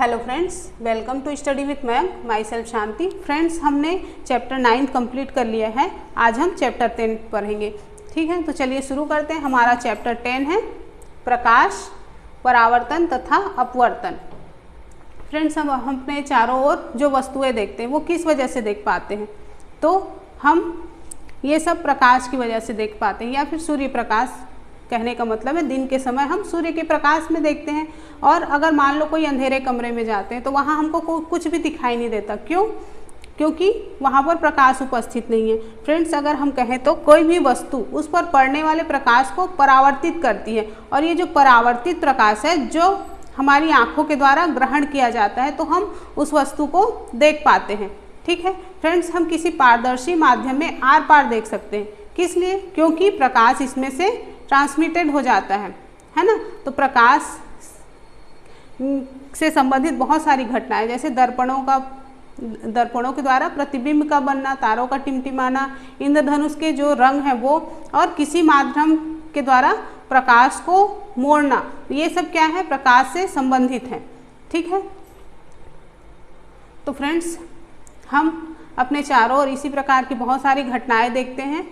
Hello friends, welcome to study with ma'am, my self Shanti. Friends, हमने chapter 9 complete कर लिया है। आज हम चैप्टर 10 पढ़ेंगे। ठीक है, तो चलिए शुरू करते हैं। हमारा चैप्टर 10 है प्रकाश, परावर्तन तथा अपवर्तन। फ्रेंड्स, हम अपने चारों ओर जो वस्तुएं देखते हैं वो किस वजह से देख पाते हैं? तो हम ये सब प्रकाश की वजह से देख पाते हैं, या फिर सूर्य प्रकाश। कहने का मतलब है दिन के समय हम सूर्य के प्रकाश में देखते हैं। और अगर मान लो कोई अंधेरे कमरे में जाते हैं तो वहाँ हमको कुछ भी दिखाई नहीं देता। क्यों? क्योंकि वहाँ पर प्रकाश उपस्थित नहीं है। फ्रेंड्स, अगर हम कहें तो कोई भी वस्तु उस पर पड़ने वाले प्रकाश को परावर्तित करती है, और ये जो परावर्तित प्रकाश है जो हमारी आँखों के द्वारा ग्रहण किया जाता है, तो हम उस वस्तु को देख पाते हैं। ठीक है फ्रेंड्स, हम किसी पारदर्शी माध्यम में आर पार देख सकते हैं। किस लिए? क्योंकि प्रकाश इसमें से ट्रांसमिटेड हो जाता है ना। तो प्रकाश से संबंधित बहुत सारी घटनाएं, जैसे दर्पणों के द्वारा प्रतिबिंब का बनना, तारों का टिमटिमाना, इंद्रधनुष के जो रंग हैं वो, और किसी माध्यम के द्वारा प्रकाश को मोड़ना, ये सब क्या है? प्रकाश से संबंधित है। ठीक है, तो फ्रेंड्स, हम अपने चारों ओर इसी प्रकार की बहुत सारी घटनाएं देखते हैं,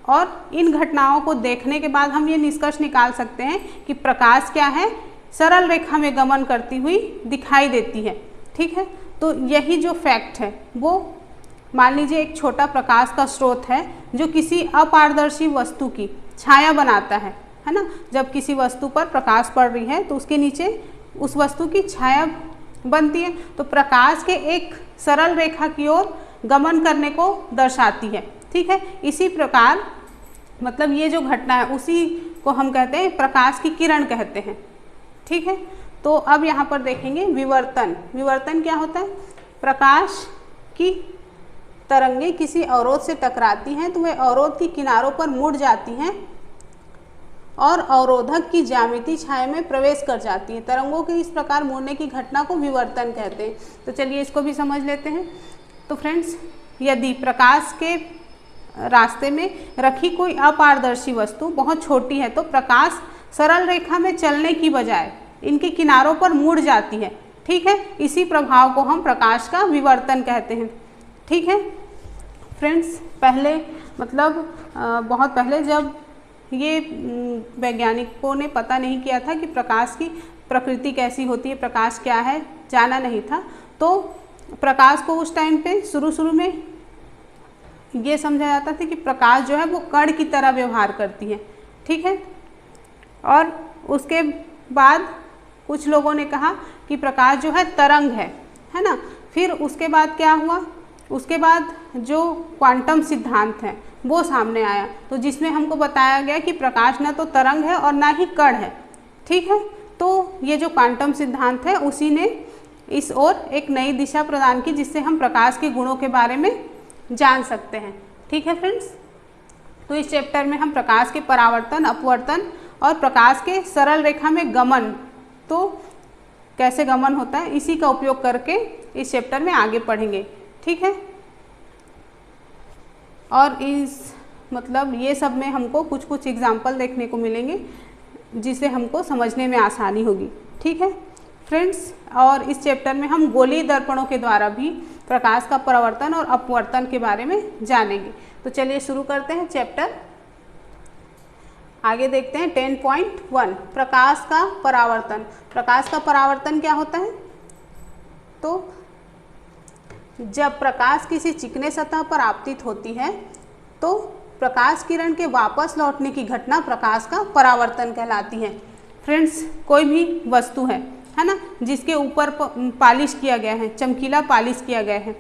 और इन घटनाओं को देखने के बाद हम ये निष्कर्ष निकाल सकते हैं कि प्रकाश क्या है? सरल रेखा में गमन करती हुई दिखाई देती है। ठीक है, तो यही जो फैक्ट है वो, मान लीजिए एक छोटा प्रकाश का स्रोत है जो किसी अपारदर्शी वस्तु की छाया बनाता है ना। जब किसी वस्तु पर प्रकाश पड़ रही है तो उसके नीचे उस वस्तु की छाया बनती है, तो प्रकाश के एक सरल रेखा की ओर गमन करने को दर्शाती है। ठीक है, इसी प्रकार मतलब ये जो घटना है उसी को हम कहते हैं प्रकाश की किरण कहते हैं। ठीक है, तो अब यहाँ पर देखेंगे विवर्तन। विवर्तन क्या होता है? प्रकाश की तरंगें किसी अवरोध से टकराती हैं तो वे अवरोध की किनारों पर मुड़ जाती हैं और अवरोधक की ज्यामिति छाया में प्रवेश कर जाती हैं। तरंगों के इस प्रकार मुड़ने की घटना को विवर्तन कहते हैं। तो चलिए इसको भी समझ लेते हैं। तो फ्रेंड्स, यदि प्रकाश के रास्ते में रखी कोई अपारदर्शी वस्तु बहुत छोटी है तो प्रकाश सरल रेखा में चलने की बजाय इनके किनारों पर मुड़ जाती है। ठीक है, इसी प्रभाव को हम प्रकाश का विवर्तन कहते हैं। ठीक है फ्रेंड्स, पहले मतलब बहुत पहले जब ये वैज्ञानिकों ने पता नहीं किया था कि प्रकाश की प्रकृति कैसी होती है, प्रकाश क्या है, जाना नहीं था, तो प्रकाश को उस टाइम पे शुरू में ये समझा जाता था कि प्रकाश जो है वो कण की तरह व्यवहार करती है। ठीक है, और उसके बाद कुछ लोगों ने कहा कि प्रकाश जो है तरंग है ना। फिर उसके बाद क्या हुआ? उसके बाद जो क्वांटम सिद्धांत है वो सामने आया, तो जिसमें हमको बताया गया कि प्रकाश ना तो तरंग है और ना ही कण है। ठीक है, तो ये जो क्वांटम सिद्धांत है उसी ने इस ओर एक नई दिशा प्रदान की, जिससे हम प्रकाश के गुणों के बारे में जान सकते हैं। ठीक है फ्रेंड्स, तो इस चैप्टर में हम प्रकाश के परावर्तन, अपवर्तन और प्रकाश के सरल रेखा में गमन, तो कैसे गमन होता है, इसी का उपयोग करके इस चैप्टर में आगे पढ़ेंगे। ठीक है, और इस मतलब ये सब में हमको कुछ एग्जाम्पल देखने को मिलेंगे जिसे हमको समझने में आसानी होगी। ठीक है फ्रेंड्स, और इस चैप्टर में हम गोलीय दर्पणों के द्वारा भी प्रकाश का परावर्तन और अपवर्तन के बारे में जानेंगे। तो चलिए शुरू करते हैं चैप्टर। आगे देखते हैं 10.1 प्रकाश का परावर्तन। प्रकाश का परावर्तन क्या होता है? तो जब प्रकाश किसी चिकने सतह पर आपतित होती है तो प्रकाश किरण के वापस लौटने की घटना प्रकाश का परावर्तन कहलाती है। फ्रेंड्स, कोई भी वस्तु है ना, जिसके ऊपर पालिश किया गया है, चमकीला पालिश किया गया है,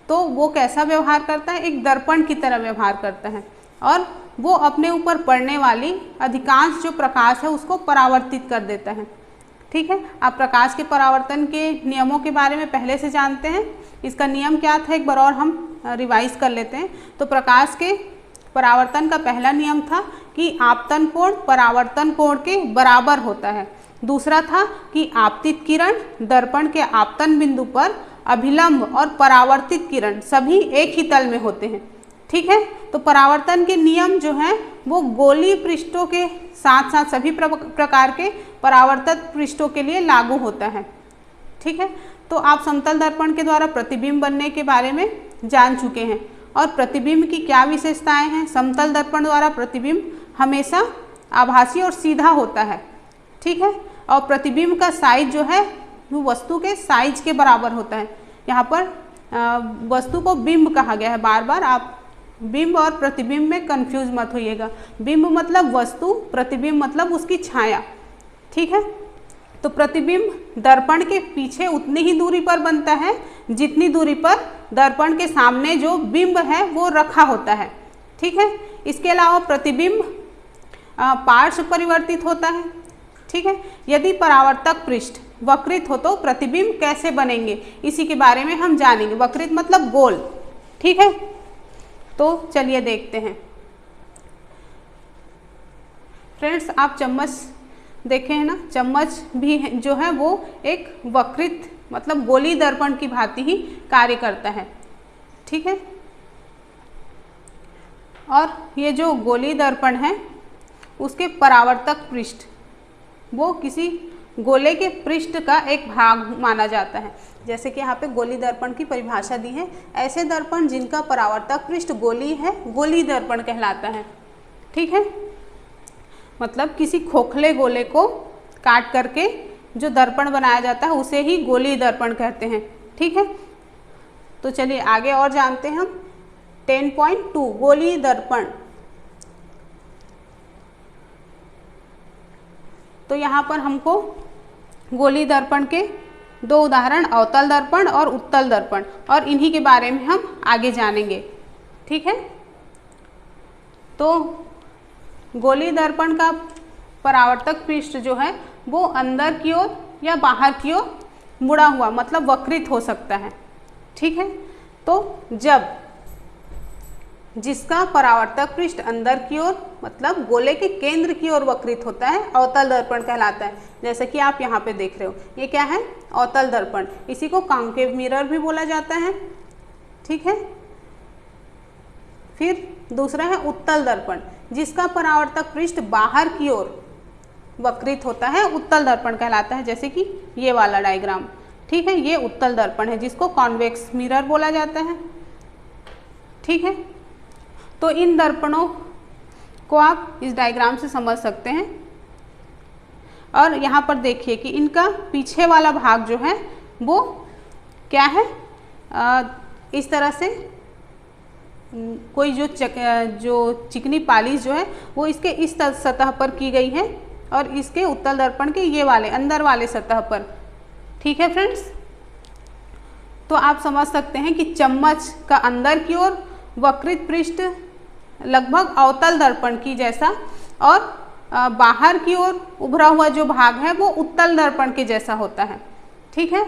तो वो कैसा व्यवहार करता है? एक दर्पण की तरह व्यवहार करता है, और वो अपने ऊपर पड़ने वाली अधिकांश जो प्रकाश है उसको परावर्तित कर देता है। ठीक है, आप प्रकाश के परावर्तन के नियमों के बारे में पहले से जानते हैं। इसका नियम क्या था एक बार और हम रिवाइज कर लेते हैं। तो प्रकाश के परावर्तन का पहला नियम था कि आपतन कोण परावर्तन कोण के बराबर होता है। दूसरा था कि आपतित किरण दर्पण के आपतन बिंदु पर अभिलंब और परावर्तित किरण सभी एक ही तल में होते हैं। ठीक है, तो परावर्तन के नियम जो हैं वो गोलीय पृष्ठों के साथ साथ सभी प्रकार के परावर्तित पृष्ठों के लिए लागू होता है। ठीक है। तो आप समतल दर्पण के द्वारा प्रतिबिंब बनने के बारे में जान चुके हैं। और प्रतिबिंब की क्या विशेषताएं हैं? समतल दर्पण द्वारा प्रतिबिंब हमेशा आभासी और सीधा होता है, ठीक है। और प्रतिबिंब का साइज जो है वो वस्तु के साइज के बराबर होता है। यहाँ पर वस्तु को बिंब कहा गया है। बार बार आप बिंब और प्रतिबिंब में कंफ्यूज मत होइएगा। बिंब मतलब वस्तु, प्रतिबिंब मतलब उसकी छाया, ठीक है। तो प्रतिबिंब दर्पण के पीछे उतनी ही दूरी पर बनता है जितनी दूरी पर दर्पण के सामने जो बिंब है वो रखा होता है, ठीक है। इसके अलावा प्रतिबिंब पार्श्व परिवर्तित होता है, ठीक है। यदि परावर्तक पृष्ठ वक्रित हो तो प्रतिबिंब कैसे बनेंगे, इसी के बारे में हम जानेंगे। वक्रित मतलब गोल, ठीक है। तो चलिए देखते हैं। फ्रेंड्स, आप चम्मच देखे हैं ना, चम्मच भी जो है वो एक वक्रित मतलब गोली दर्पण की भांति ही कार्य करता है, ठीक है। और ये जो गोली दर्पण है उसके परावर्तक पृष्ठ वो किसी गोले के पृष्ठ का एक भाग माना जाता है। जैसे कि यहाँ पे गोली दर्पण की परिभाषा दी है, ऐसे दर्पण जिनका परावर्तक पृष्ठ गोली है गोली दर्पण कहलाता है, ठीक है। मतलब किसी खोखले गोले को काट करके जो दर्पण बनाया जाता है उसे ही गोली दर्पण कहते हैं, ठीक है। तो चलिए आगे और जानते हैं हम। 10.2 गोली दर्पण। तो यहाँ पर हमको गोली दर्पण के दो उदाहरण अवतल दर्पण और उत्तल दर्पण, और इन्हीं के बारे में हम आगे जानेंगे, ठीक है। तो गोली दर्पण का परावर्तक पृष्ठ जो है वो अंदर की ओर या बाहर की ओर मुड़ा हुआ मतलब वक्रित हो सकता है, ठीक है। तो जब जिसका परावर्तक पृष्ठ अंदर की ओर मतलब गोले के केंद्र की ओर वक्रित होता है अवतल दर्पण कहलाता है। जैसे कि आप यहाँ पे देख रहे हो, ये क्या है? अवतल दर्पण। इसी को कॉन्केव मिरर भी बोला जाता है, ठीक है। फिर दूसरा है उत्तल दर्पण, जिसका परावर्तक पृष्ठ बाहर की ओर वक्रित होता है, उत्तल दर्पण कहलाता है। जैसे कि ये वाला डायग्राम, ठीक है, ये उत्तल दर्पण है जिसको कॉन्वेक्स मिरर बोला जाता है, ठीक है। तो इन दर्पणों को आप इस डायग्राम से समझ सकते हैं। और यहाँ पर देखिए कि इनका पीछे वाला भाग जो है वो क्या है, इस तरह से कोई जो चिकनी पालिश जो है वो इसके इस सतह पर की गई है और इसके उत्तल दर्पण के ये वाले अंदर वाले सतह पर, ठीक है फ्रेंड्स। तो आप समझ सकते हैं कि चम्मच का अंदर की ओर वक्रित पृष्ठ लगभग अवतल दर्पण की जैसा और बाहर की ओर उभरा हुआ जो भाग है वो उत्तल दर्पण के जैसा होता है, ठीक है।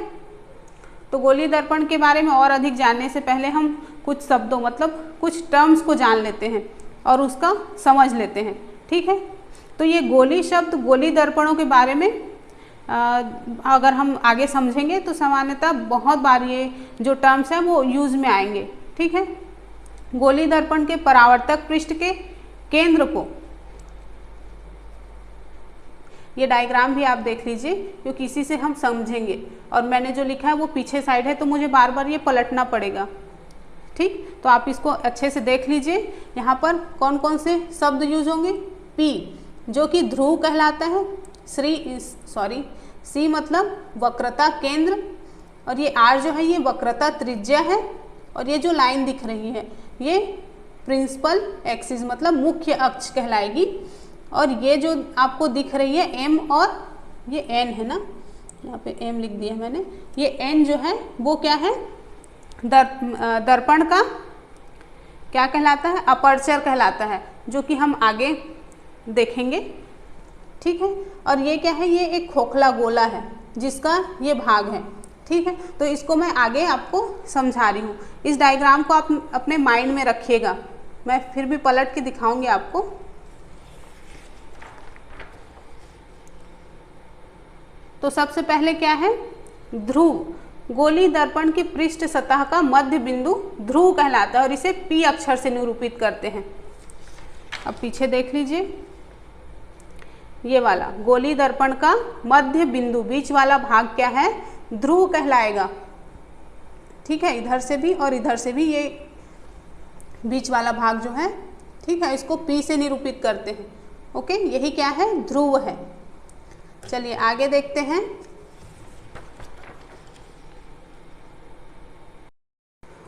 तो गोली दर्पण के बारे में और अधिक जानने से पहले हम कुछ शब्दों मतलब कुछ टर्म्स को जान लेते हैं और उसका समझ लेते हैं, ठीक है। तो ये गोली शब्द गोली दर्पणों के बारे में अगर हम आगे समझेंगे तो सामान्यतः बहुत बार ये जो टर्म्स हैं वो यूज में आएंगे, ठीक है। गोली दर्पण के परावर्तक पृष्ठ के केंद्र को, ये डायग्राम भी आप देख लीजिए क्योंकि इसी से हम समझेंगे। और मैंने जो लिखा है वो पीछे साइड है तो मुझे बार बार ये पलटना पड़ेगा, ठीक। तो आप इसको अच्छे से देख लीजिए। यहाँ पर कौन कौन से शब्द यूज होंगे? पी जो कि ध्रुव कहलाता है, सी मतलब वक्रता केंद्र, और ये आर जो है ये वक्रता त्रिज्या है, और ये जो लाइन दिख रही है ये प्रिंसिपल एक्सिस मतलब मुख्य अक्ष कहलाएगी। और ये जो आपको दिख रही है एम और ये एन है ना, यहाँ पे एम लिख दिया मैंने, ये एन जो है वो क्या है? दर्पण का क्या कहलाता है? अपर्चर कहलाता है, जो कि हम आगे देखेंगे, ठीक है। और ये क्या है? ये एक खोखला गोला है जिसका ये भाग है, ठीक है। तो इसको मैं आगे आपको समझा रही हूँ। इस डायग्राम को आप अपने माइंड में रखिएगा, मैं फिर भी पलट के दिखाऊंगी आपको। तो सबसे पहले क्या है? ध्रुव गोली दर्पण की पृष्ठ सतह का मध्य बिंदु ध्रुव कहलाता है और इसे पी अक्षर से निरूपित करते हैं। अब पीछे देख लीजिए, ये वाला गोली दर्पण का मध्य बिंदु, बीच वाला भाग क्या है? ध्रुव कहलाएगा। ठीक है, इधर से भी और इधर से भी, ये बीच वाला भाग जो है, ठीक है, इसको P से निरूपित करते हैं। ओके, यही क्या है, ध्रुव है। चलिए आगे देखते हैं।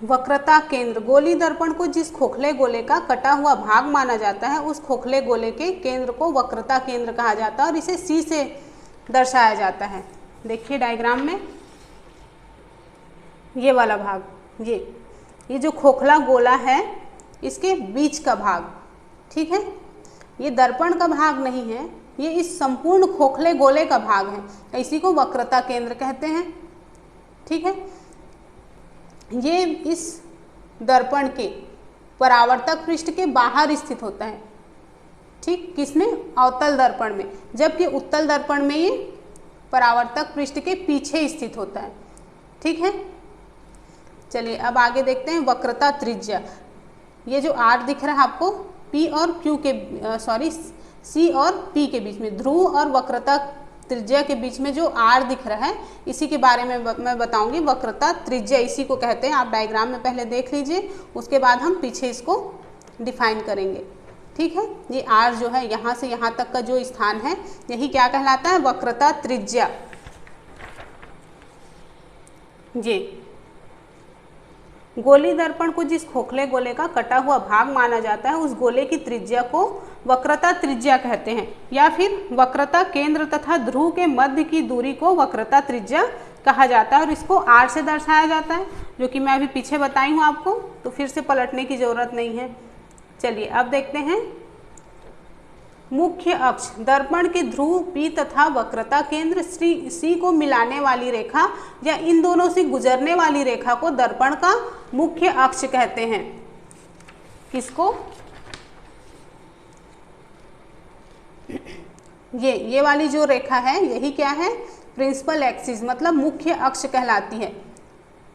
वक्रता केंद्र, गोली दर्पण को जिस खोखले गोले का कटा हुआ भाग माना जाता है, उस खोखले गोले के केंद्र को वक्रता केंद्र कहा जाता है और इसे C से दर्शाया जाता है। देखिए डायग्राम में ये वाला भाग, ये जो खोखला गोला है इसके बीच का भाग, ठीक है, ये दर्पण का भाग नहीं है, ये इस संपूर्ण खोखले गोले का भाग है, इसी को वक्रता केंद्र कहते हैं। ठीक है, ये इस दर्पण के परावर्तक पृष्ठ के बाहर स्थित होता है। ठीक, किसमें, अवतल दर्पण में, जबकि उत्तल दर्पण में ये परावर्तक पृष्ठ के पीछे स्थित होता है। ठीक है, चलिए अब आगे देखते हैं वक्रता त्रिज्या। ये जो R दिख रहा है आपको, P और Q के C और P के बीच में, ध्रुव और वक्रता त्रिज्या के बीच में जो R दिख रहा है, इसी के बारे में मैं बताऊंगी। वक्रता त्रिज्या इसी को कहते हैं। आप डायग्राम में पहले देख लीजिए, उसके बाद हम पीछे इसको डिफाइन करेंगे। ठीक है, ये R जो है यहाँ से यहाँ तक का जो स्थान है, यही क्या कहलाता है, वक्रता त्रिज्या। ये गोली दर्पण को जिस खोखले गोले का कटा हुआ भाग माना जाता है, उस गोले की त्रिज्या को वक्रता त्रिज्या कहते हैं, या फिर वक्रता केंद्र तथा ध्रुव के मध्य की दूरी को वक्रता त्रिज्या कहा जाता है और इसको R से दर्शाया जाता है, जो कि मैं अभी पीछे बताई हूँ आपको, तो फिर से पलटने की जरूरत नहीं है। चलिए अब देखते हैं मुख्य अक्ष, दर्पण के ध्रुव P तथा वक्रता केंद्र C को मिलाने वाली रेखा या इन दोनों से गुजरने वाली रेखा को दर्पण का मुख्य अक्ष कहते हैं। किसको, ये वाली जो रेखा है, यही क्या है, प्रिंसिपल एक्सिस, मतलब मुख्य अक्ष कहलाती है।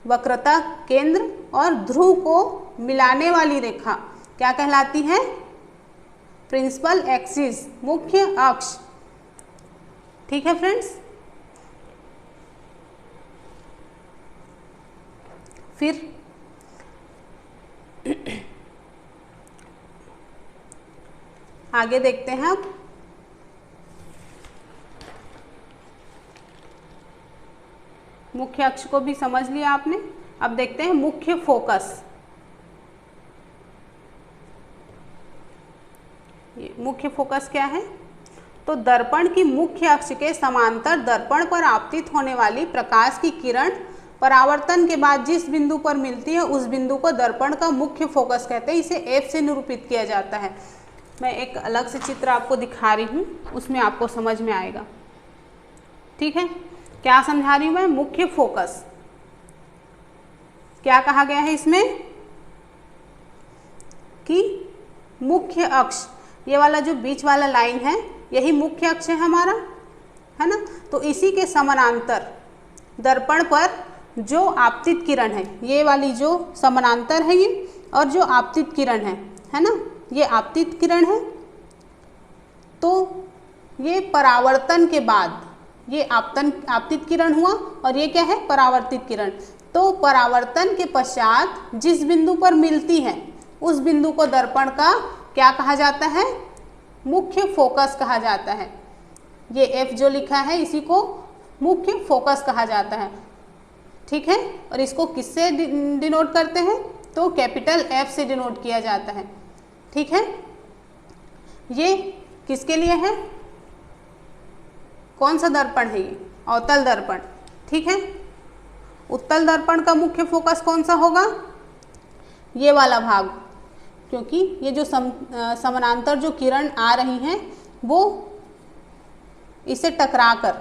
वक्रता केंद्र और ध्रुव को मिलाने वाली रेखा क्या कहलाती है, प्रिंसिपल एक्सिस, मुख्य अक्ष। ठीक है फ्रेंड्स, फिर आगे देखते हैं। अब मुख्य अक्ष को भी समझ लिया आपने, अब देखते हैं मुख्य फोकस। ये मुख्य फोकस क्या है, तो दर्पण की मुख्य अक्ष के समांतर दर्पण पर आपतित होने वाली प्रकाश की किरण परावर्तन के बाद जिस बिंदु पर मिलती है, उस बिंदु को दर्पण का मुख्य फोकस कहते हैं। इसे F से निरूपित किया जाता है। मैं एक अलग से चित्र आपको दिखा रही हूँ, उसमें आपको समझ में आएगा। ठीक है, क्या समझा रही हूँ मैं, मुख्य फोकस क्या कहा गया है इसमें, कि मुख्य अक्ष, ये वाला जो बीच वाला लाइन है, यही मुख्य अक्ष है हमारा, है ना। तो इसी के समानांतर दर्पण पर जो आपतित किरण है, ये वाली जो समानांतर है ये, और जो आपतित किरण है ना, ये आपतित किरण है। तो ये परावर्तन के बाद ये आपतित किरण हुआ, और ये क्या है, परावर्तित किरण। तो परावर्तन के पश्चात जिस बिंदु पर मिलती है, उस बिंदु को दर्पण का क्या कहा जाता है, मुख्य फोकस कहा जाता है। ये F जो लिखा है, इसी को मुख्य फोकस कहा जाता है। ठीक है, और इसको किससे डिनोट करते हैं, तो कैपिटल F से डिनोट किया जाता है। ठीक है, ये किसके लिए है, कौन सा दर्पण है ये, अवतल दर्पण। ठीक है, उत्तल दर्पण का मुख्य फोकस कौन सा होगा, ये वाला भाग, क्योंकि ये जो समानांतर जो किरण आ रही हैं, वो इसे टकराकर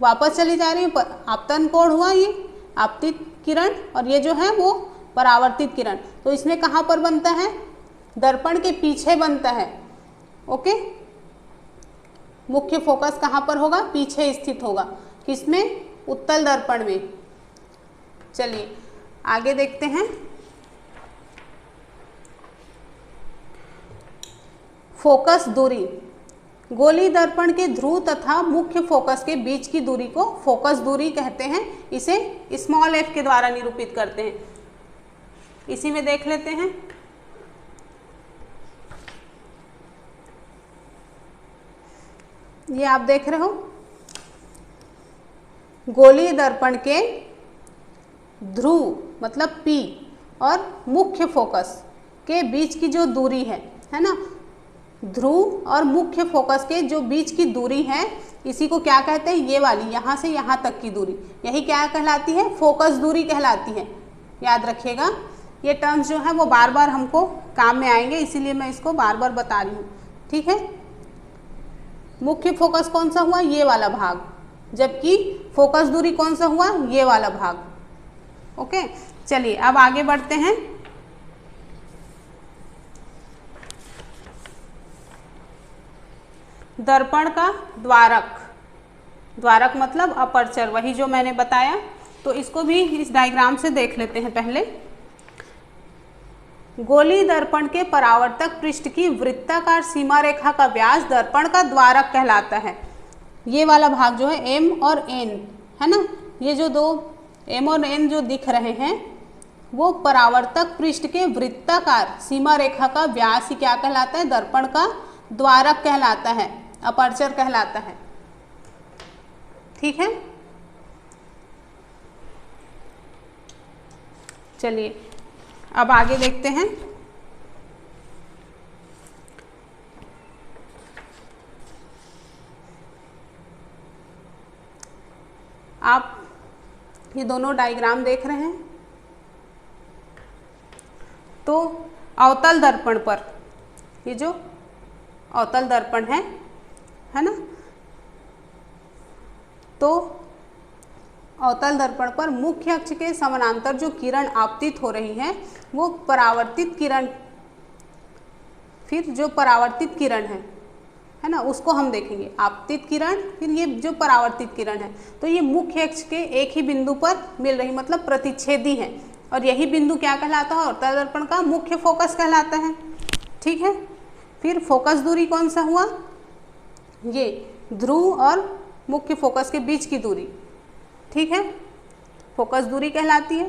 वापस चली जा रही है। आपतन कोण हुआ ये आपतित किरण, और ये जो है वो परावर्तित किरण। तो इसमें कहाँ पर बनता है, दर्पण के पीछे बनता है। ओके, मुख्य फोकस कहाँ पर होगा, पीछे स्थित होगा, किसमें, उत्तल दर्पण में। चलिए आगे देखते हैं। फोकस दूरी, गोली दर्पण के ध्रुव तथा मुख्य फोकस के बीच की दूरी को फोकस दूरी कहते हैं। इसे स्मॉल f के द्वारा निरूपित करते हैं। इसी में देख लेते हैं। ये आप देख रहे हो, गोली दर्पण के ध्रुव मतलब P और मुख्य फोकस के बीच की जो दूरी है ना, ध्रुव और मुख्य फोकस के जो बीच की दूरी है, इसी को क्या कहते हैं, ये वाली यहाँ से यहाँ तक की दूरी, यही क्या कहलाती है, फोकस दूरी कहलाती है। याद रखिएगा, ये टर्म्स जो है वो बार बार हमको काम में आएंगे, इसीलिए मैं इसको बार बार बता रही हूँ। ठीक है, मुख्य फोकस कौन सा हुआ, ये वाला भाग, जबकि फोकस दूरी कौन सा हुआ, ये वाला भाग। ओके, चलिए अब आगे बढ़ते हैं। दर्पण का द्वारक, द्वारक मतलब अपर्चर, वही जो मैंने बताया। तो इसको भी इस डायग्राम से देख लेते हैं पहले। गोली दर्पण के परावर्तक पृष्ठ की वृत्ताकार सीमा रेखा का व्यास दर्पण का द्वारक कहलाता है। ये वाला भाग जो है M और N है ना, ये जो दो M और N जो दिख रहे हैं वो परावर्तक पृष्ठ के वृत्ताकार सीमा रेखा का व्यास ही क्या कहलाता है, दर्पण का द्वारक कहलाता है, अपर्चर कहलाता है। ठीक है, चलिए अब आगे देखते हैं। आप ये दोनों डायग्राम देख रहे हैं, तो अवतल दर्पण पर, ये जो अवतल दर्पण है ना, तो अवतल दर्पण पर मुख्य अक्ष के समानांतर जो किरण आपतित हो रही है वो परावर्तित किरण, फिर जो परावर्तित किरण है ना, उसको हम देखेंगे। आपतित किरण, फिर ये जो परावर्तित किरण है, तो ये मुख्य अक्ष के एक ही बिंदु पर मिल रही, मतलब प्रतिच्छेदी है, और यही बिंदु क्या कहलाता है, अवतल दर्पण का मुख्य फोकस कहलाता है। ठीक है, फिर फोकस दूरी कौन सा हुआ, ये ध्रुव और मुख्य फोकस के बीच की दूरी, ठीक है, फोकस दूरी कहलाती है।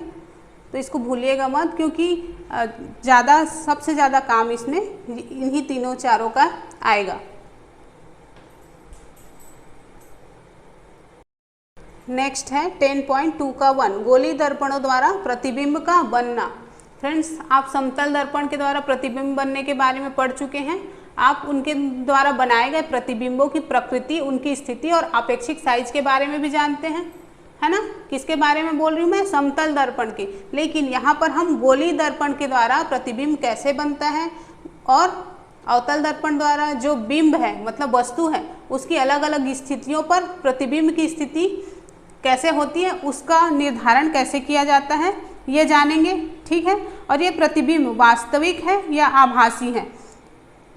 तो इसको भूलिएगा मत, क्योंकि ज़्यादा, सबसे ज़्यादा काम इसमें इन्हीं तीनों चारों का आएगा। नेक्स्ट है 10.2 का 1, गोली दर्पणों द्वारा प्रतिबिंब का बनना। फ्रेंड्स, आप समतल दर्पण के द्वारा प्रतिबिंब बनने के बारे में पढ़ चुके हैं। आप उनके द्वारा बनाए गए प्रतिबिंबों की प्रकृति, उनकी स्थिति और अपेक्षिक साइज के बारे में भी जानते हैं, है ना। किसके बारे में बोल रही हूँ मैं, समतल दर्पण के। लेकिन यहाँ पर हम गोली दर्पण के द्वारा प्रतिबिंब कैसे बनता है और अवतल दर्पण द्वारा जो बिंब है, मतलब वस्तु है, उसकी अलग अलग स्थितियों पर प्रतिबिंब की स्थिति कैसे होती है, उसका निर्धारण कैसे किया जाता है, ये जानेंगे। ठीक है, और ये प्रतिबिंब वास्तविक है या आभासी है,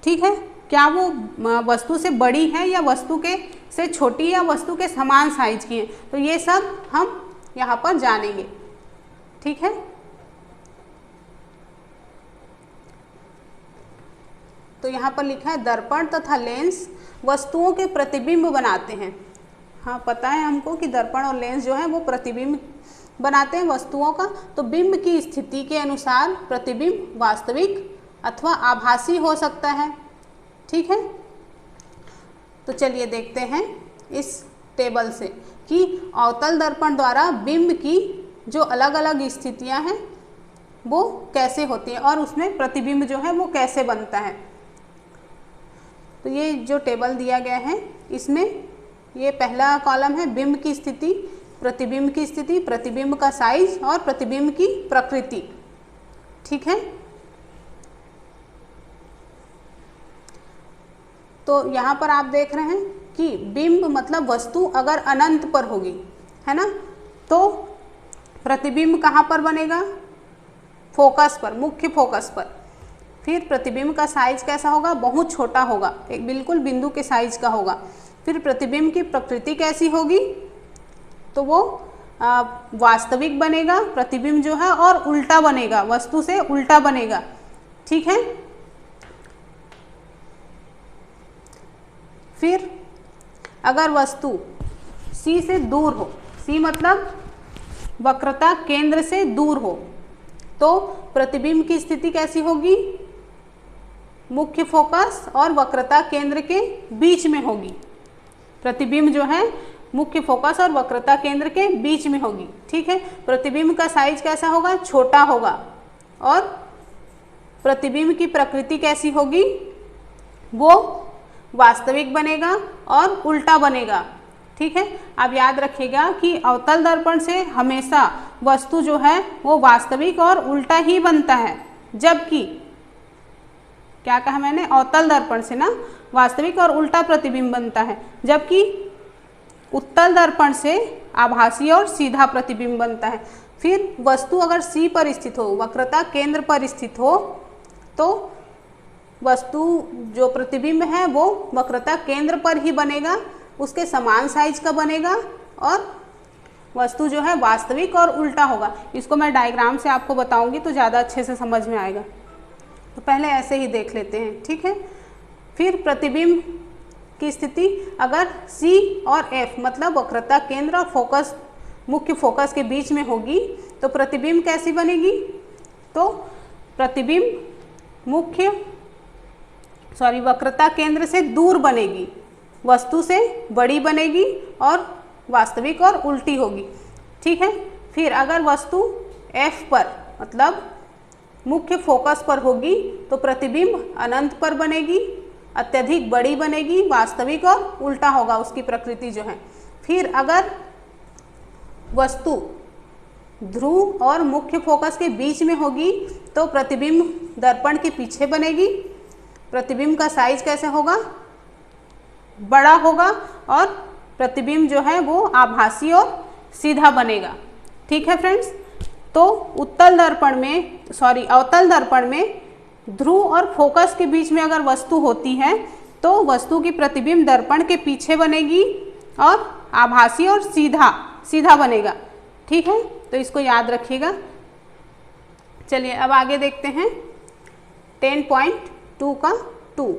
ठीक है, क्या वो वस्तु से बड़ी है या वस्तु के से छोटी या वस्तु के समान साइज की है, तो ये सब हम यहाँ पर जानेंगे। ठीक है, तो यहाँ पर लिखा है दर्पण तथा लेंस वस्तुओं के प्रतिबिंब बनाते हैं। हाँ, पता है हमको कि दर्पण और लेंस जो है वो प्रतिबिंब बनाते हैं वस्तुओं का। तो बिंब की स्थिति के अनुसार प्रतिबिंब वास्तविक अथवा आभासी हो सकता है। ठीक है, तो चलिए देखते हैं इस टेबल से कि अवतल दर्पण द्वारा बिंब की जो अलग अलग स्थितियां हैं वो कैसे होती हैं और उसमें प्रतिबिंब जो है वो कैसे बनता है। तो ये जो टेबल दिया गया है, इसमें ये पहला कॉलम है बिंब की स्थिति, प्रतिबिंब की स्थिति, प्रतिबिंब का साइज और प्रतिबिंब की प्रकृति। ठीक है, तो यहाँ पर आप देख रहे हैं कि बिंब मतलब वस्तु अगर अनंत पर होगी, है ना, तो प्रतिबिंब कहाँ पर बनेगा, फोकस पर, मुख्य फोकस पर। फिर प्रतिबिंब का साइज कैसा होगा, बहुत छोटा होगा, एक बिल्कुल बिंदु के साइज का होगा। फिर प्रतिबिंब की प्रकृति कैसी होगी, तो वो वास्तविक बनेगा प्रतिबिंब जो है, और उल्टा बनेगा, वस्तु से उल्टा बनेगा। ठीक है, फिर अगर वस्तु C से दूर हो, C मतलब वक्रता केंद्र से दूर हो, तो प्रतिबिंब की स्थिति कैसी होगी? मुख्य फोकस और वक्रता केंद्र के बीच में होगी। प्रतिबिंब जो है मुख्य फोकस और वक्रता केंद्र के बीच में होगी। ठीक है, प्रतिबिंब का साइज कैसा होगा? छोटा होगा। और प्रतिबिंब की प्रकृति कैसी होगी? वो वास्तविक बनेगा और उल्टा बनेगा। ठीक है, अब याद रखिएगा कि अवतल दर्पण से हमेशा वस्तु जो है वो वास्तविक और उल्टा ही बनता है, जबकि क्या कहा मैंने? अवतल दर्पण से ना वास्तविक और उल्टा प्रतिबिंब बनता है, जबकि उत्तल दर्पण से आभासी और सीधा प्रतिबिंब बनता है। फिर वस्तु अगर C पर स्थित हो, वक्रता केंद्र पर स्थित हो, तो वस्तु जो प्रतिबिंब है वो वक्रता केंद्र पर ही बनेगा, उसके समान साइज का बनेगा और वस्तु जो है वास्तविक और उल्टा होगा। इसको मैं डायग्राम से आपको बताऊंगी तो ज़्यादा अच्छे से समझ में आएगा, तो पहले ऐसे ही देख लेते हैं। ठीक है, फिर प्रतिबिंब की स्थिति अगर C और F मतलब वक्रता केंद्र और फोकस मुख्य फोकस के बीच में होगी, तो प्रतिबिंब कैसी बनेगी? तो प्रतिबिंब वक्रता केंद्र से दूर बनेगी, वस्तु से बड़ी बनेगी और वास्तविक और उल्टी होगी। ठीक है, फिर अगर वस्तु F पर मतलब मुख्य फोकस पर होगी, तो प्रतिबिंब अनंत पर बनेगी, अत्यधिक बड़ी बनेगी, वास्तविक और उल्टा होगा उसकी प्रकृति जो है। फिर अगर वस्तु ध्रुव और मुख्य फोकस के बीच में होगी, तो प्रतिबिंब दर्पण के पीछे बनेगी, प्रतिबिंब का साइज कैसे होगा? बड़ा होगा और प्रतिबिंब जो है वो आभासी और सीधा बनेगा। ठीक है फ्रेंड्स, तो अवतल दर्पण में ध्रुव और फोकस के बीच में अगर वस्तु होती है, तो वस्तु की प्रतिबिंब दर्पण के पीछे बनेगी और आभासी और सीधा बनेगा। ठीक है, तो इसको याद रखिएगा। चलिए अब आगे देखते हैं 10.2 का 2,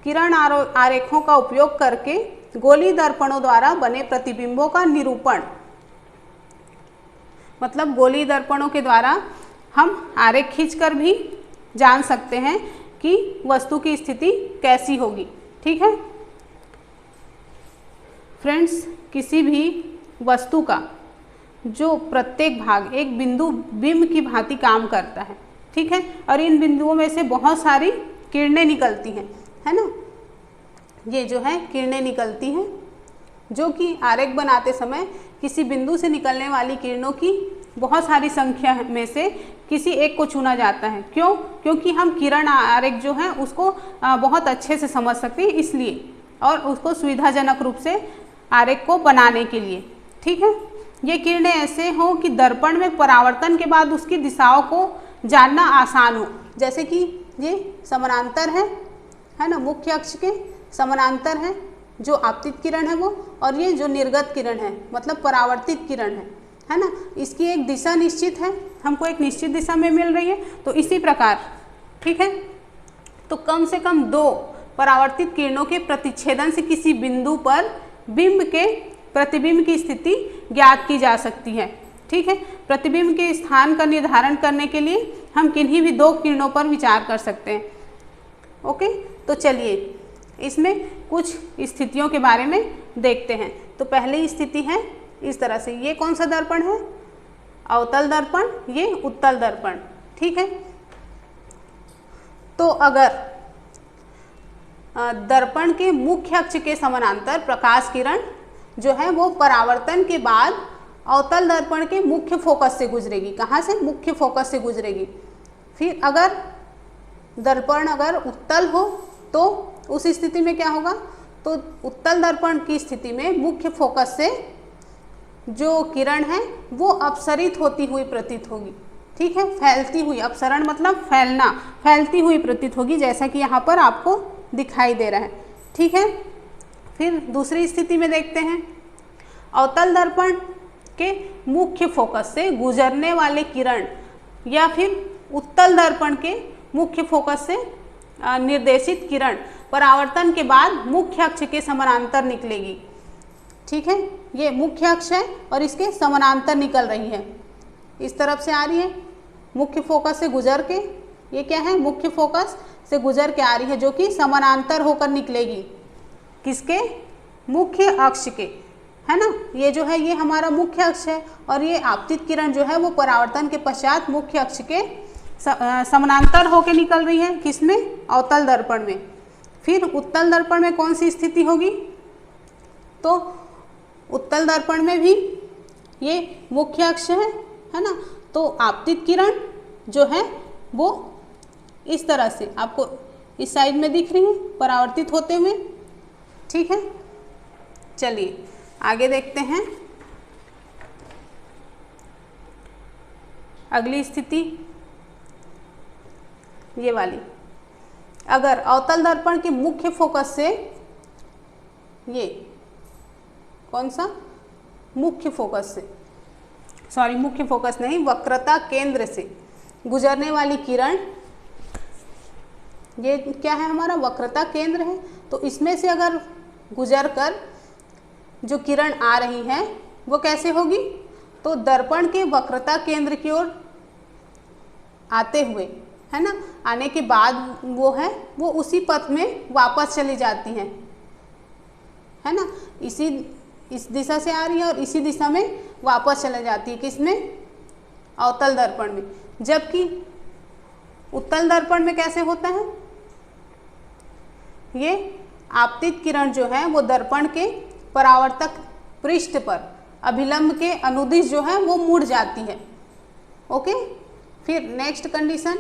किरण आरेखों का उपयोग करके गोली दर्पणों द्वारा बने प्रतिबिंबों का निरूपण। मतलब गोली दर्पणों के द्वारा हम आरेख खींचकर भी जान सकते हैं कि वस्तु की स्थिति कैसी होगी। ठीक है फ्रेंड्स, किसी भी वस्तु का जो प्रत्येक भाग एक बिंदु बिंब की भांति काम करता है। ठीक है, और इन बिंदुओं में से बहुत सारी किरणें निकलती हैं, है ना। ये जो है किरणें निकलती हैं, जो कि आरेख बनाते समय किसी बिंदु से निकलने वाली किरणों की बहुत सारी संख्या में से किसी एक को चुना जाता है। क्यों? क्योंकि हम किरण आरेख जो है उसको बहुत अच्छे से समझ सकते हैं, इसलिए, और उसको सुविधाजनक रूप से आरेख को बनाने के लिए। ठीक है, ये किरणें ऐसे हों कि दर्पण में परावर्तन के बाद उसकी दिशाओं को जानना आसान हो। जैसे कि ये समानांतर है ना, मुख्य अक्ष के समानांतर है जो आपतित किरण है वो, और ये जो निर्गत किरण है मतलब परावर्तित किरण है ना, इसकी एक दिशा निश्चित है, हमको एक निश्चित दिशा में मिल रही है। तो इसी प्रकार, ठीक है, तो कम से कम 2 परावर्तित किरणों के प्रतिच्छेदन से किसी बिंदु पर बिंब के प्रतिबिंब की स्थिति ज्ञात की जा सकती है। ठीक है, प्रतिबिंब के स्थान का निर्धारण करने के लिए हम किन्हीं भी 2 किरणों पर विचार कर सकते हैं। ओके, तो चलिए इसमें कुछ स्थितियों के बारे में देखते हैं। तो पहली स्थिति है इस तरह से, ये कौन सा दर्पण है? अवतल दर्पण, ये उत्तल दर्पण। ठीक है, तो अगर दर्पण के मुख्य अक्ष के समानांतर प्रकाश किरण जो है वो परावर्तन के बाद अवतल दर्पण के मुख्य फोकस से गुजरेगी। कहाँ से? मुख्य फोकस से गुजरेगी। फिर अगर दर्पण अगर उत्तल हो तो उस स्थिति में क्या होगा? तो उत्तल दर्पण की स्थिति में मुख्य फोकस से जो किरण है वो अपसरित होती हुई प्रतीत होगी। ठीक है, फैलती हुई, अपसरण मतलब फैलना, फैलती हुई प्रतीत होगी, जैसा कि यहाँ पर आपको दिखाई दे रहा है। ठीक है, फिर दूसरी स्थिति में देखते हैं, अवतल दर्पण के मुख्य फोकस से गुजरने वाले किरण या फिर उत्तल दर्पण के मुख्य फोकस से निर्देशित किरण परावर्तन के बाद मुख्य अक्ष के समानांतर निकलेगी। ठीक है, ये मुख्य अक्ष है और इसके समानांतर निकल रही है, इस तरफ से आ रही है, मुख्य फोकस से गुजर के, ये क्या है, मुख्य फोकस से गुजर के आ रही है, जो कि समानांतर होकर निकलेगी। किसके? मुख्य अक्ष के, है ना। ये जो है ये हमारा मुख्य अक्ष है और ये आपतित किरण जो है वो परावर्तन के पश्चात मुख्य अक्ष के समानांतर होकर निकल रही है। किसमें? अवतल दर्पण में। फिर उत्तल दर्पण में कौन सी स्थिति होगी? तो उत्तल दर्पण में भी ये मुख्य अक्ष है ना। तो आपतित किरण जो है वो इस तरह से आपको इस साइड में दिख रही है परावर्तित होते हुए। ठीक है, चलिए आगे देखते हैं। अगली स्थिति ये वाली, अगर अवतल दर्पण के मुख्य फोकस से, ये कौन सा? मुख्य फोकस से, सॉरी मुख्य फोकस नहीं, वक्रता केंद्र से गुजरने वाली किरण, ये क्या है हमारा? वक्रता केंद्र है। तो इसमें से अगर गुजर कर जो किरण आ रही है वो कैसे होगी? तो दर्पण के वक्रता केंद्र की ओर आते हुए, है ना, आने के बाद वो है वो उसी पथ में वापस चली जाती है ना। इस दिशा से आ रही है और इसी दिशा में वापस चले जाती है। किसमें? अवतल दर्पण में। जबकि उत्तल दर्पण में कैसे होता है? ये आपतित किरण जो है वो दर्पण के परावर्तक पृष्ठ पर अभिलंब के अनुदिश जो है वो मुड़ जाती है। ओके, फिर नेक्स्ट कंडीशन,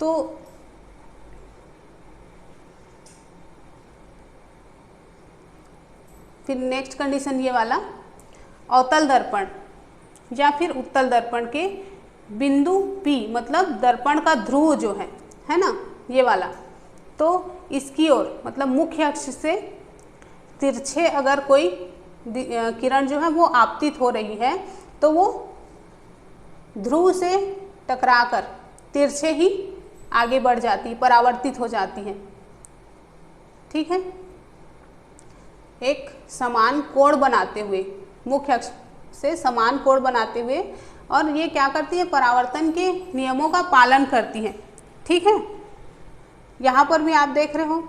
तो फिर नेक्स्ट कंडीशन ये वाला, अवतल दर्पण या फिर उत्तल दर्पण के बिंदु P, मतलब दर्पण का ध्रुव जो है ना, ये वाला, तो इसकी ओर मतलब मुख्य अक्ष से तिरछे अगर कोई किरण जो है वो आपतित हो रही है तो वो ध्रुव से टकराकर तिरछे ही आगे बढ़ जाती है, परावर्तित हो जाती है। ठीक है, एक समान कोण बनाते हुए, मुख्य अक्ष से समान कोण बनाते हुए, और ये क्या करती है? परावर्तन के नियमों का पालन करती है। ठीक है, यहाँ पर भी आप देख रहे हो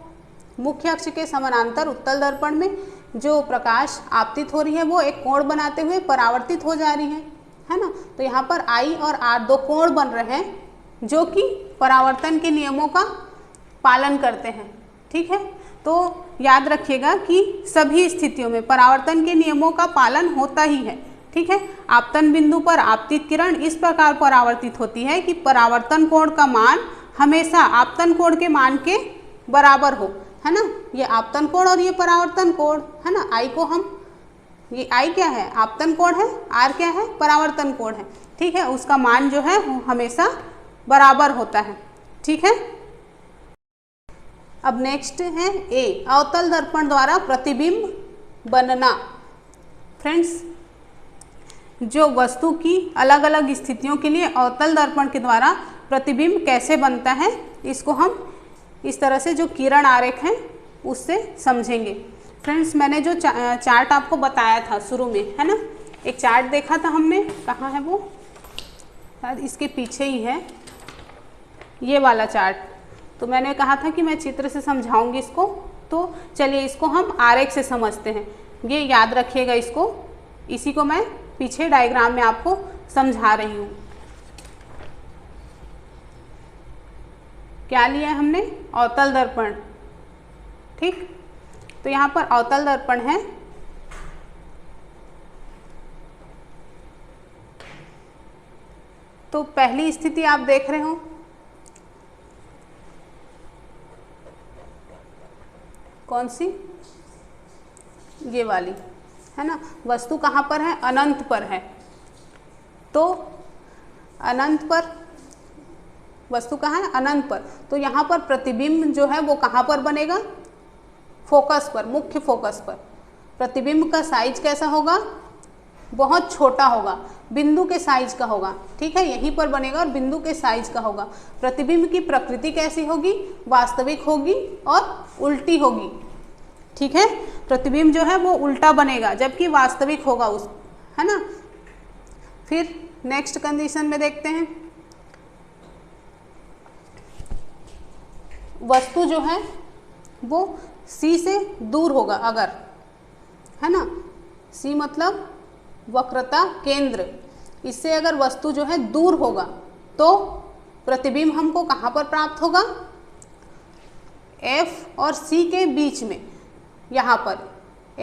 मुख्य अक्ष के समानांतर उत्तल दर्पण में जो प्रकाश आपतित हो रही है वो एक कोण बनाते हुए परावर्तित हो जा रही है ना। तो यहाँ पर I और R दो कोण बन रहे हैं जो कि परावर्तन के नियमों का पालन करते हैं। ठीक है, तो याद रखिएगा कि सभी स्थितियों में परावर्तन के नियमों का पालन होता ही है। ठीक है, आपतन बिंदु पर आपतित किरण इस प्रकार परावर्तित होती है कि परावर्तन कोण का मान हमेशा आपतन कोण के मान के बराबर हो, है ना। ये आपतन कोण और ये परावर्तन कोण है ना। I को हम, ये I क्या है? आपतन कोण है, R क्या है? परावर्तन कोण है। ठीक है, उसका मान जो है हमेशा बराबर होता है। ठीक है, अब नेक्स्ट है A, अवतल दर्पण द्वारा प्रतिबिंब बनना। फ्रेंड्स, जो वस्तु की अलग अलग स्थितियों के लिए अवतल दर्पण के द्वारा प्रतिबिंब कैसे बनता है, इसको हम इस तरह से जो किरण आरेख है उससे समझेंगे। फ्रेंड्स, मैंने जो चार्ट आपको बताया था शुरू में, है ना, एक चार्ट देखा था हमने, कहाँ है वो? शायद इसके पीछे ही है, ये वाला चार्ट। तो मैंने कहा था कि मैं चित्र से समझाऊंगी इसको, तो चलिए इसको हम आरेख से समझते हैं। ये याद रखिएगा इसको, इसी को मैं पीछे डायग्राम में आपको समझा रही हूँ। क्या लिया है हमने? अवतल दर्पण। ठीक, तो यहाँ पर अवतल दर्पण है, तो पहली स्थिति आप देख रहे हो, कौन सी? ये वाली, है ना। वस्तु कहाँ पर है? अनंत पर है। तो अनंत पर वस्तु कहाँ है? अनंत पर। तो यहाँ पर प्रतिबिंब जो है वो कहाँ पर बनेगा? फोकस पर, मुख्य फोकस पर। प्रतिबिंब का साइज कैसा होगा? बहुत छोटा होगा, बिंदु के साइज का होगा, ठीक है, यहीं पर बनेगा और बिंदु के साइज का होगा। प्रतिबिंब की प्रकृति कैसी होगी, वास्तविक होगी और उल्टी होगी, ठीक है। प्रतिबिंब जो है वो उल्टा बनेगा जबकि वास्तविक होगा उस, है ना। फिर नेक्स्ट कंडीशन में देखते हैं, वस्तु जो है वो C से दूर होगा अगर, है ना, C मतलब वक्रता केंद्र, इससे अगर वस्तु जो है दूर होगा तो प्रतिबिंब हमको कहाँ पर प्राप्त होगा, F और C के बीच में, यहाँ पर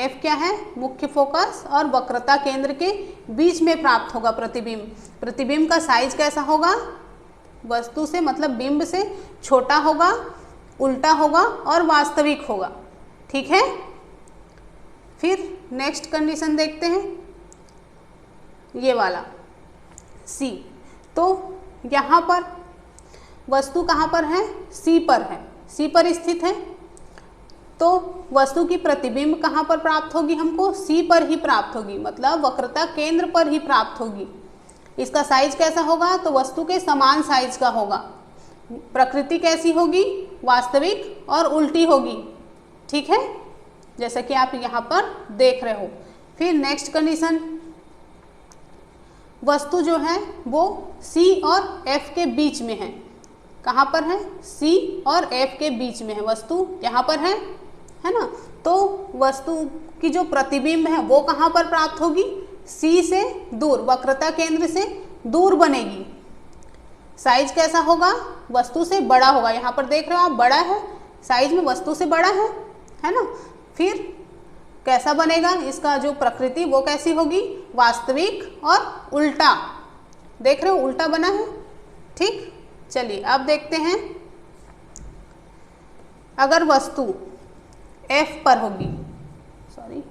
F क्या है, मुख्य फोकस और वक्रता केंद्र के बीच में प्राप्त होगा प्रतिबिंब। प्रतिबिंब का साइज कैसा होगा, वस्तु से मतलब बिंब से छोटा होगा, उल्टा होगा और वास्तविक होगा, ठीक है। फिर नेक्स्ट कंडीशन देखते हैं, ये वाला C। तो यहाँ पर वस्तु कहाँ पर है, C पर है, C पर स्थित है, तो वस्तु की प्रतिबिंब कहाँ पर प्राप्त होगी हमको, C पर ही प्राप्त होगी, मतलब वक्रता केंद्र पर ही प्राप्त होगी। इसका साइज कैसा होगा, तो वस्तु के समान साइज का होगा। प्रकृति कैसी होगी, वास्तविक और उल्टी होगी, ठीक है, जैसा कि आप यहाँ पर देख रहे हो। फिर नेक्स्ट कंडीशन, वस्तु जो है वो C और F के बीच में है। कहाँ पर है, C और F के बीच में है वस्तु, यहाँ पर है ना। तो वस्तु की जो प्रतिबिंब है वो कहाँ पर प्राप्त होगी, C से दूर, वक्रता केंद्र से दूर बनेगी। साइज कैसा होगा, वस्तु से बड़ा होगा, यहाँ पर देख रहे हो आप, बड़ा है साइज में, वस्तु से बड़ा है ना। फिर कैसा बनेगा, इसका जो प्रकृति वो कैसी होगी, वास्तविक और उल्टा, देख रहे हो उल्टा बना है, ठीक। चलिए अब देखते हैं, अगर वस्तु F पर होगी, सॉरी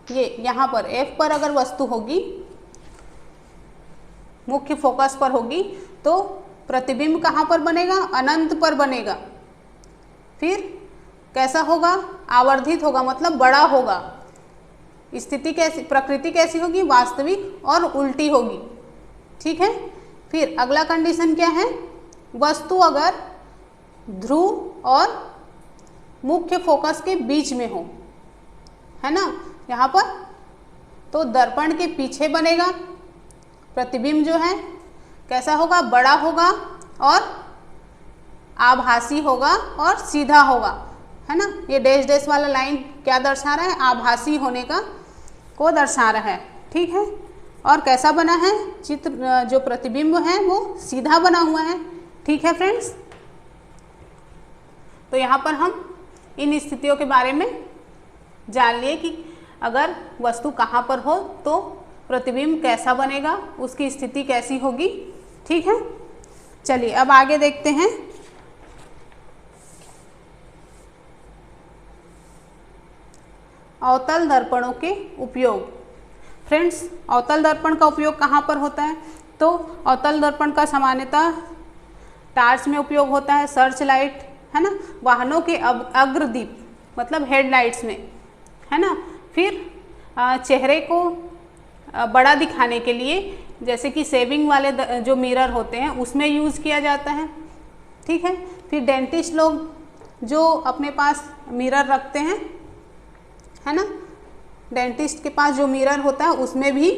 ये यहाँ पर F पर अगर वस्तु होगी, मुख्य फोकस पर होगी, तो प्रतिबिंब कहाँ पर बनेगा, अनंत पर बनेगा। फिर कैसा होगा, आवर्धित होगा, मतलब बड़ा होगा। स्थिति कैसी, प्रकृति कैसी होगी, वास्तविक और उल्टी होगी, ठीक है। फिर अगला कंडीशन क्या है, वस्तु अगर ध्रुव और मुख्य फोकस के बीच में हो, है ना, यहाँ पर, तो दर्पण के पीछे बनेगा। प्रतिबिंब जो है कैसा होगा, बड़ा होगा और आभासी होगा और सीधा होगा, है ना। ये डैश डैश वाला लाइन क्या दर्शा रहा है, आभासी होने का को दर्शा रहा है, ठीक है। और कैसा बना है चित्र, जो प्रतिबिंब है वो सीधा बना हुआ है, ठीक है फ्रेंड्स। तो यहाँ पर हम इन स्थितियों के बारे में जान लिए कि अगर वस्तु कहाँ पर हो तो प्रतिबिंब कैसा बनेगा, उसकी स्थिति कैसी होगी, ठीक है। चलिए अब आगे देखते हैं, अवतल दर्पणों के उपयोग। फ्रेंड्स, अवतल दर्पण का उपयोग कहाँ पर होता है, तो अवतल दर्पण का सामान्यतः टार्च में उपयोग होता है, सर्च लाइट, है ना, वाहनों के अग्रदीप मतलब हेडलाइट्स में, है ना। फिर चेहरे को बड़ा दिखाने के लिए, जैसे कि सेविंग वाले जो मिरर होते हैं उसमें यूज़ किया जाता है, ठीक है। फिर डेंटिस्ट लोग जो अपने पास मिरर रखते हैं, है ना, डेंटिस्ट के पास जो मिरर होता है उसमें भी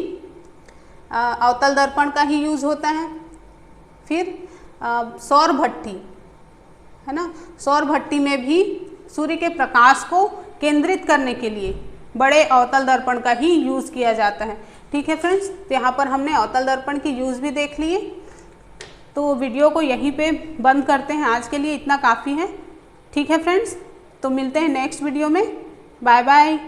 अवतल दर्पण का ही यूज़ होता है। फिर सौर भट्टी, है ना, सौर भट्टी में भी सूर्य के प्रकाश को केंद्रित करने के लिए बड़े अवतल दर्पण का ही यूज़ किया जाता है, ठीक है फ्रेंड्स। तो यहाँ पर हमने अवतल दर्पण की यूज़ भी देख लिए, तो वीडियो को यहीं पे बंद करते हैं, आज के लिए इतना काफ़ी है, ठीक है फ्रेंड्स। तो मिलते हैं नेक्स्ट वीडियो में, बाय बाय।